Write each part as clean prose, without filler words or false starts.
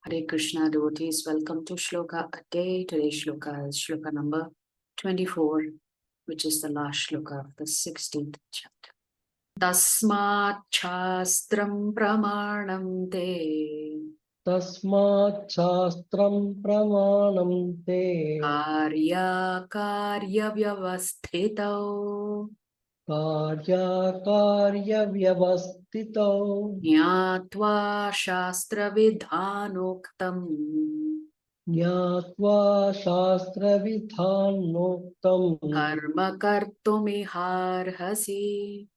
Hare Krishna devotees, welcome to Shloka a day. Today's Shloka is Shloka number 24, which is the last Shloka of the 16th chapter. Tasmat Shastram Pramanam Te Tasmat Shastram Pramanam Te Karya Karya Vyavasthitau Karya Karya Vyavastito Jnatva Shastra Vidhanoktam Jnatva Shastra Vidhanoktam Karma Kartumiharhasi.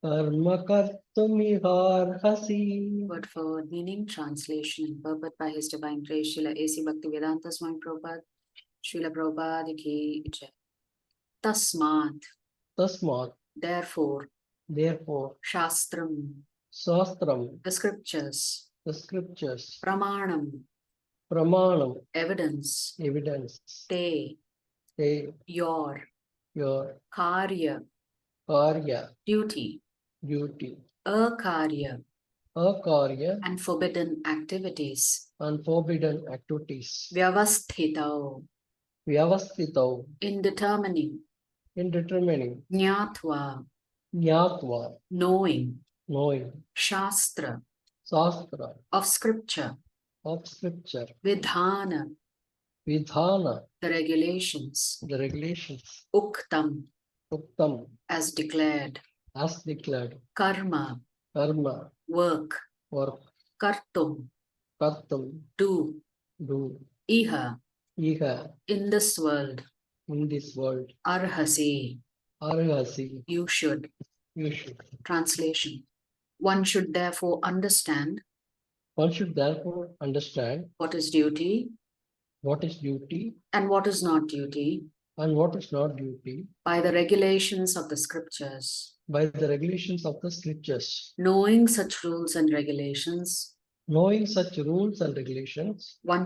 Karma Kartumiharhasi. Word for meaning, translation, and purport by His Divine Grace, Srila A.C. Bhaktivedanta Swami Prabhupada, Srila Prabhupada ki jai. Tasmat, Tasmat, therefore, Shastram, the scriptures, Pramanam, evidence, Te, your, Karya, duty, Akarya, and forbidden activities, Vyavasthitau, in determining, Jnatva, knowing, Shastra, of scripture, Vidhana, the regulations, Uktam, as declared, Karma, work, Kartum, do, Iha, in this world, Arhasi, you should. Translation. One should therefore understand what is duty and what is not duty by the regulations of the scriptures. Knowing such rules and regulations, one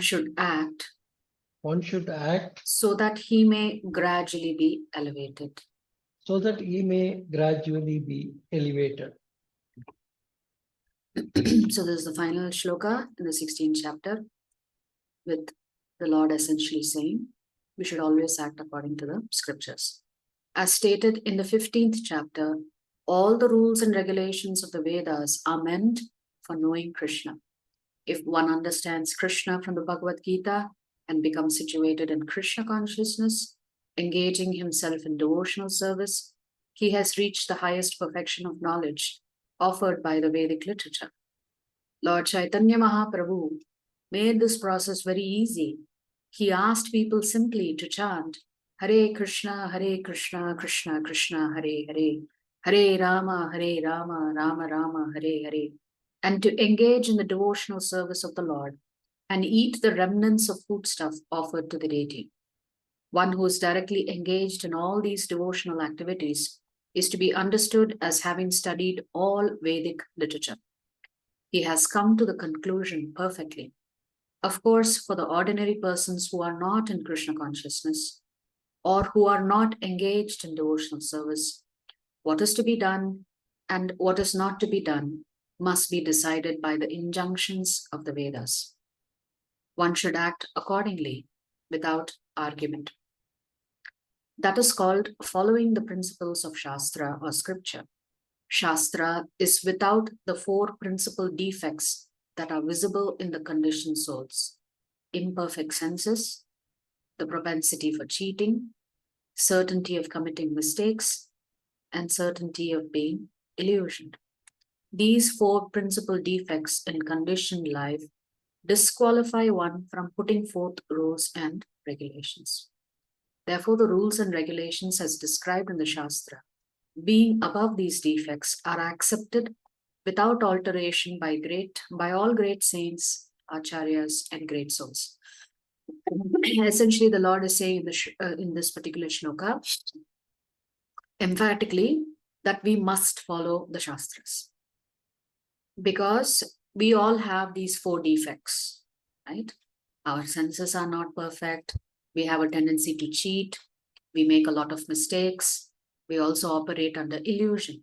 should act so that he may gradually be elevated. So this is the final shloka in the 16th chapter, with the Lord essentially saying, we should always act according to the scriptures. As stated in the 15th chapter, all the rules and regulations of the Vedas are meant for knowing Krishna. If one understands Krishna from the Bhagavad Gita and becomes situated in Krishna consciousness, engaging himself in devotional service, he has reached the highest perfection of knowledge offered by the Vedic literature. Lord Chaitanya Mahaprabhu made this process very easy. He asked people simply to chant Hare Krishna, Krishna Krishna, Hare Hare, Hare Rama, Rama Rama, Hare Hare, and to engage in the devotional service of the Lord and eat the remnants of foodstuff offered to the deity. One who is directly engaged in all these devotional activities is to be understood as having studied all Vedic literature. He has come to the conclusion perfectly. Of course, for the ordinary persons who are not in Krishna consciousness or who are not engaged in devotional service, what is to be done and what is not to be done must be decided by the injunctions of the Vedas. One should act accordingly without argument. That is called following the principles of Shastra or scripture. Shastra is without the four principal defects that are visible in the conditioned souls: imperfect senses, the propensity for cheating, certainty of committing mistakes, and certainty of being illusioned. These four principal defects in conditioned life disqualify one from putting forth rules and regulations. Therefore, the rules and regulations as described in the Shastra, being above these defects, are accepted without alteration by all great saints, acharyas, and great souls. Essentially, the Lord is saying in this particular shloka, emphatically, that we must follow the Shastras. Because we all have these four defects, right? Our senses are not perfect. We have a tendency to cheat. We make a lot of mistakes. We also operate under illusion.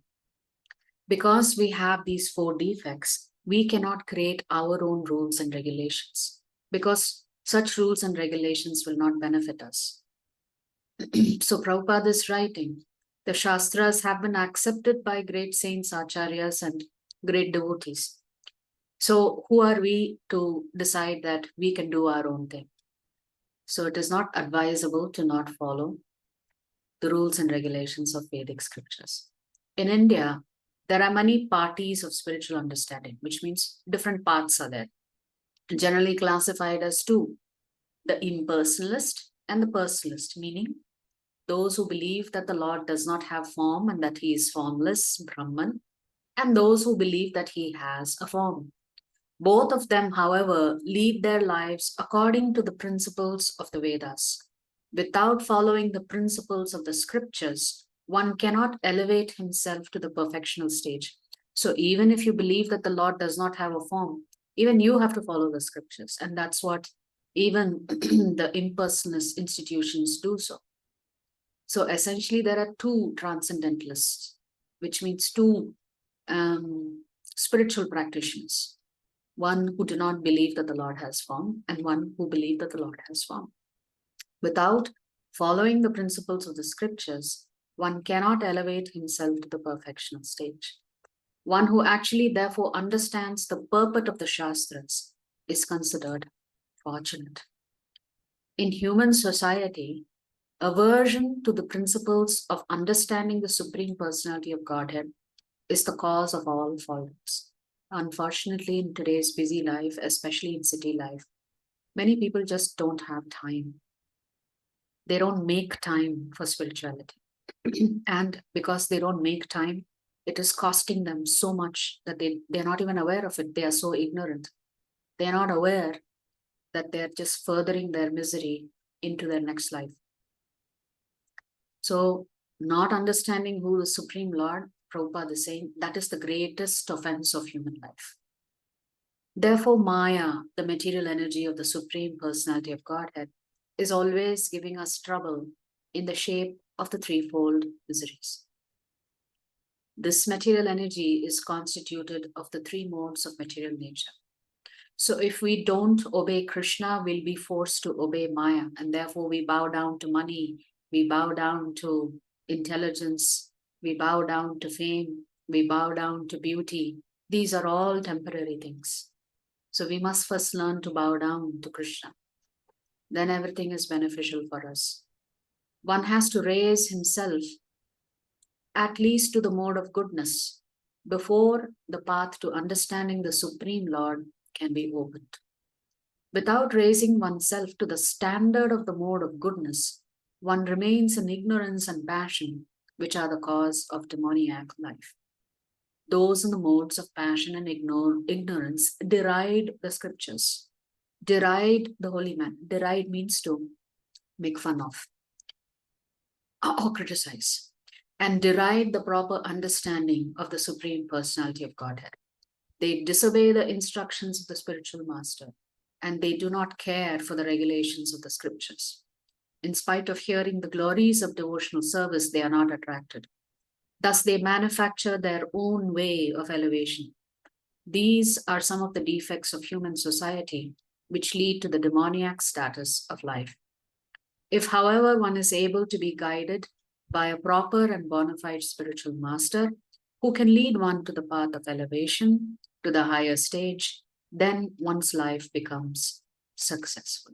Because we have these four defects, we cannot create our own rules and regulations because such rules and regulations will not benefit us. So Prabhupada is writing, the Shastras have been accepted by great saints, acharyas, and great devotees. So who are we to decide that we can do our own thing? So it is not advisable to not follow the rules and regulations of Vedic scriptures. In India, there are many parties of spiritual understanding, which means different paths are there, generally classified as two, the impersonalist and the personalist, meaning those who believe that the Lord does not have form and that he is formless, Brahman, and those who believe that he has a form. Both of them, however, lead their lives according to the principles of the Vedas. Without following the principles of the scriptures, one cannot elevate himself to the perfectional stage. So even if you believe that the Lord does not have a form, even you have to follow the scriptures. And that's what even the impersonalist institutions do so. So essentially, there are two transcendentalists, which means two spiritual practitioners. One who do not believe that the Lord has form, and one who believe that the Lord has form. Without following the principles of the scriptures, one cannot elevate himself to the perfectional stage. One who actually therefore understands the purport of the Shastras is considered fortunate. In human society, aversion to the principles of understanding the Supreme Personality of Godhead is the cause of all faults. Unfortunately, in today's busy life, especially in city life, many people just don't have time. They don't make time for spirituality. And because they don't make time, it is costing them so much that they're not even aware of it. They are so ignorant. They're not aware that they're just furthering their misery into their next life. So, not understanding who the Supreme Lord, Prabhupada is saying, that is the greatest offense of human life. Therefore, Maya, the material energy of the Supreme Personality of Godhead, is always giving us trouble in the shape of the threefold miseries. This material energy is constituted of the three modes of material nature. So if we don't obey Krishna, we'll be forced to obey Maya, and therefore we bow down to money, we bow down to intelligence, we bow down to fame, we bow down to beauty. These are all temporary things. So we must first learn to bow down to Krishna. Then everything is beneficial for us. One has to raise himself at least to the mode of goodness before the path to understanding the Supreme Lord can be opened. Without raising oneself to the standard of the mode of goodness, one remains in ignorance and passion, which are the cause of demoniac life. Those in the modes of passion and ignorance deride the scriptures, deride the holy man. Deride means to make fun of or criticize, and deride the proper understanding of the Supreme Personality of Godhead. They disobey the instructions of the spiritual master, and they do not care for the regulations of the scriptures. In spite of hearing the glories of devotional service, they are not attracted. Thus, they manufacture their own way of elevation. These are some of the defects of human society which lead to the demoniac status of life. If, however, one is able to be guided by a proper and bona fide spiritual master who can lead one to the path of elevation, to the higher stage, then one's life becomes successful.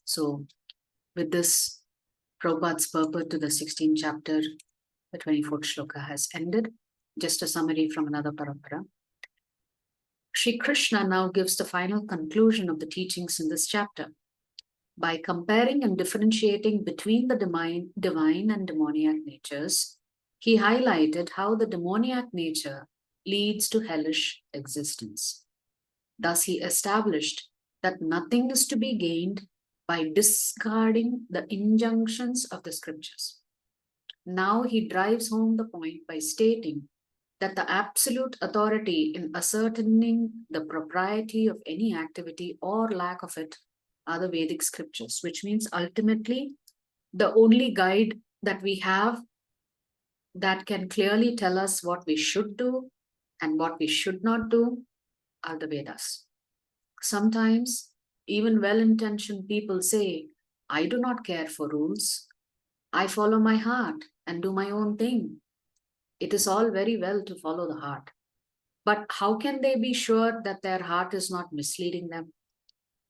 So, with this, Prabhupada's purport to the 16th chapter, the 24th shloka has ended. Just a summary from another parampara. Shri Krishna now gives the final conclusion of the teachings in this chapter. By comparing and differentiating between the divine and demoniac natures, he highlighted how the demoniac nature leads to hellish existence. Thus, he established that nothing is to be gained by discarding the injunctions of the scriptures. Now he drives home the point by stating that the absolute authority in ascertaining the propriety of any activity or lack of it are the Vedic scriptures, which means ultimately the only guide that we have that can clearly tell us what we should do and what we should not do are the Vedas. Sometimes even well-intentioned people say, I do not care for rules. I follow my heart and do my own thing. It is all very well to follow the heart. But how can they be sure that their heart is not misleading them?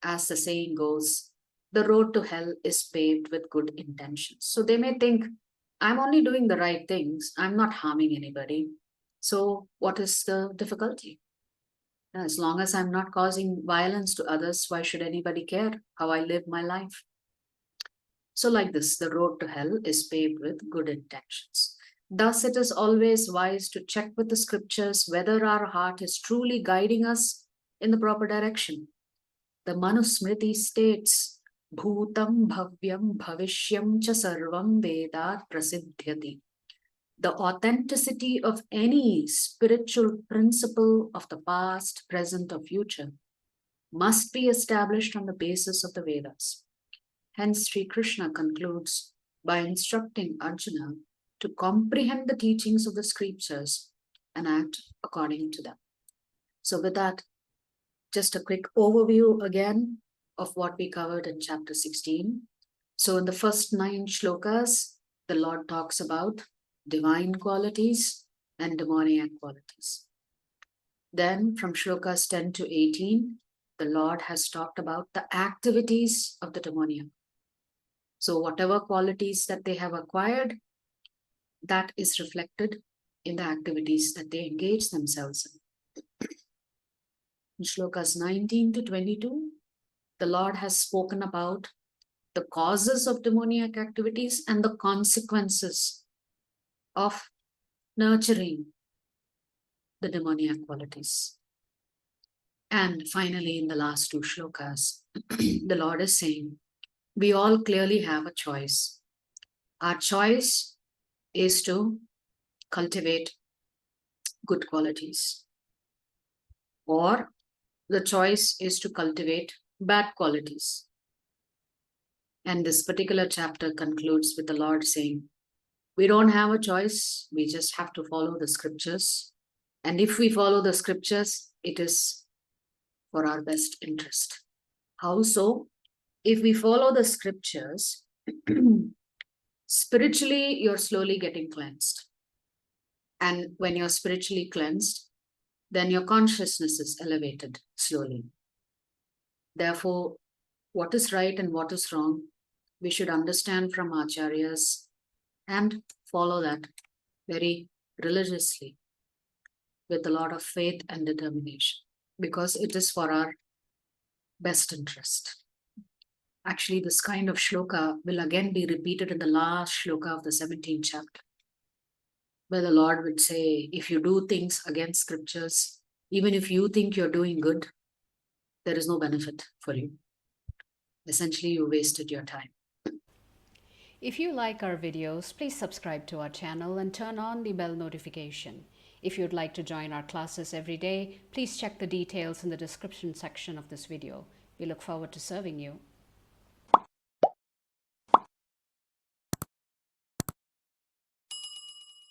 As the saying goes, the road to hell is paved with good intentions. So they may think, I'm only doing the right things. I'm not harming anybody. So what is the difficulty? As long as I'm not causing violence to others, why should anybody care how I live my life? So like this, the road to hell is paved with good intentions. Thus, it is always wise to check with the scriptures whether our heart is truly guiding us in the proper direction. The Manusmriti states, Bhutam Bhavyam Bhavishyam Cha Sarvam Vedat Prasiddhyati. The authenticity of any spiritual principle of the past, present, or future must be established on the basis of the Vedas. Hence, Sri Krishna concludes by instructing Arjuna to comprehend the teachings of the scriptures and act according to them. So with that, just a quick overview again of what we covered in chapter 16. So in the first 9 shlokas, the Lord talks about divine qualities and demoniac qualities. Then from shlokas 10 to 18, the Lord has talked about the activities of the demoniac. So whatever qualities that they have acquired, that is reflected in the activities that they engage themselves in. In shlokas 19 to 22, the Lord has spoken about the causes of demoniac activities and the consequences of nurturing the demoniac qualities. And finally, in the last 2 shlokas, the Lord is saying, we all clearly have a choice. Our choice is to cultivate good qualities, or the choice is to cultivate bad qualities. And this particular chapter concludes with the Lord saying, we don't have a choice, we just have to follow the scriptures. And if we follow the scriptures, it is for our best interest. How so? If we follow the scriptures, spiritually, you're slowly getting cleansed. And when you're spiritually cleansed, then your consciousness is elevated slowly. Therefore, what is right and what is wrong, we should understand from acharyas and follow that very religiously with a lot of faith and determination, because it is for our best interest. Actually, this kind of shloka will again be repeated in the last shloka of the 17th chapter, where the Lord would say, if you do things against scriptures, even if you think you're doing good, there is no benefit for you. Essentially, you wasted your time. If you like our videos, please subscribe to our channel and turn on the bell notification. If you'd like to join our classes every day, please check the details in the description section of this video. We look forward to serving you.